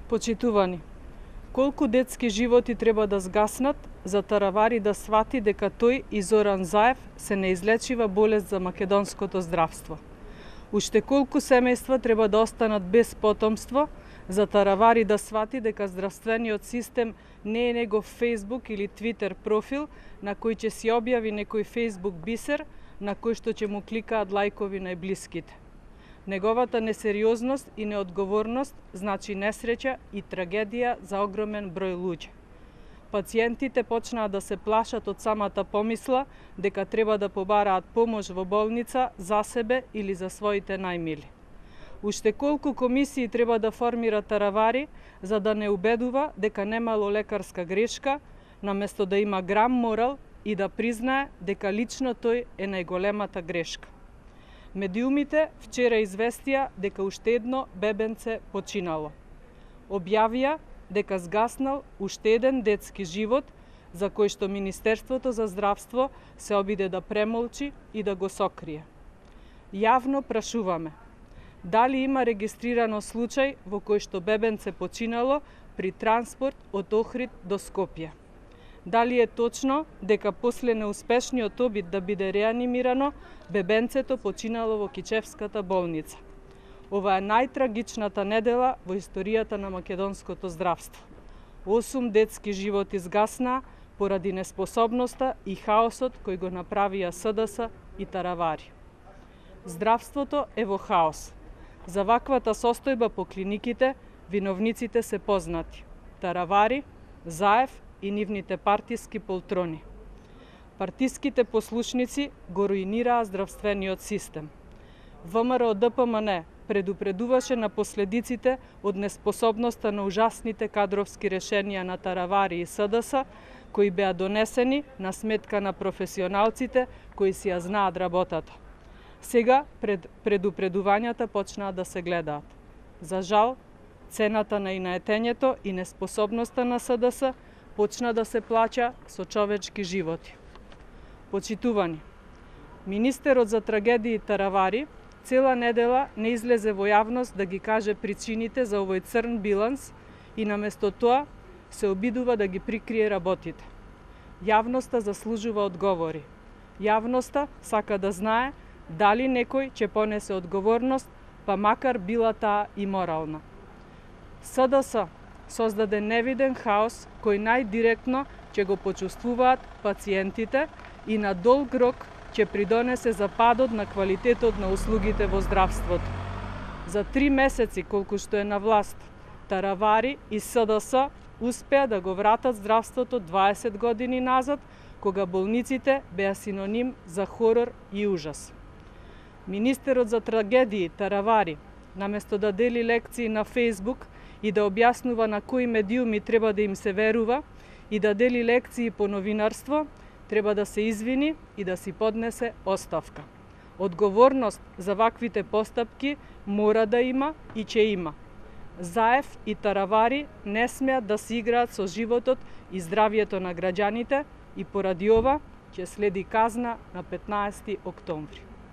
Почитувани, колку детски животи треба да згаснат за Таравари да свати дека тој и Зоран Заев се неизлечива болест за македонското здравство? Уште колку семејства треба да останат без потомство за Таравари да свати дека здравствениот систем не е негов Facebook или Twitter профил на кој ќе си објави некој Facebook бисер на кој што ќе му кликаат лајкови најблиските? Неговата несериозност и неодговорност значи несреќа и трагедија за огромен број луѓе. Пациентите почнаа да се плашат од самата помисла дека треба да побараат помош во болница за себе или за своите најмили. Уште колку комисии треба да формира Таравари за да не убедува дека немало лекарска грешка, наместо да има грам морал и да признае дека лично тој е најголемата грешка. Медиумите вчера известија дека уште едно бебенце починало. Објавија дека згаснал уште еден детски живот за кој што Министерството за здравство се обиде да премолчи и да го сокрие. Јавно прашуваме, дали има регистрирано случај во кој што бебенце починало при транспорт од Охрид до Скопје? Дали е точно дека после неуспешниот обид да биде реанимирано, бебенцето починало во Кичевската болница? Ова е најтрагичната недела во историјата на македонското здравство. 8 детски животи згасна поради неспособноста и хаосот кој го направија СДС и Таравари. Здравството е во хаос. За ваквата состојба по клиниките виновниците се познати: Таравари, Заев и нивните партиски полтрони. Партиските послушници го руинираа здравствениот систем. ВМРО ДПМН предупредуваше на последиците од неспособноста на ужасните кадровски решенија на Таравари и СДС, кои беа донесени на сметка на професионалците кои си ја знаат работата. Сега предупредувањата почнаа да се гледаат. За жал, цената на инаетењето и неспособноста на СДС почна да се плаќа со човечки животи. Почитувани, министерот за трагедии Таравари цела недела не излезе во јавност да ги каже причините за овој црн биланс и наместо тоа се обидува да ги прикрие работите. Јавноста заслужува одговори. Јавноста сака да знае дали некој ќе понесе одговорност, па макар била таа и морална. СДС создаде невиден хаос кој најдиректно ќе го почувствуваат пациентите и на долг рок ќе придонесе за падот на квалитетот на услугите во здравството. За 3 месеци колку што е на власт, Таравари и СДС успеа да го вратат здравството 20 години назад, кога болниците беа синоним за хорор и ужас. Министерот за трагедии Таравари, наместо да дели лекции на Facebook и да објаснува на кои медиуми треба да им се верува и да дели лекции по новинарство, треба да се извини и да си поднесе оставка. Одговорност за ваквите постапки мора да има и ќе има. Заев и Таравари не смеат да се играат со животот и здравието на граѓаните и поради ова ќе следи казна на 15 октомври.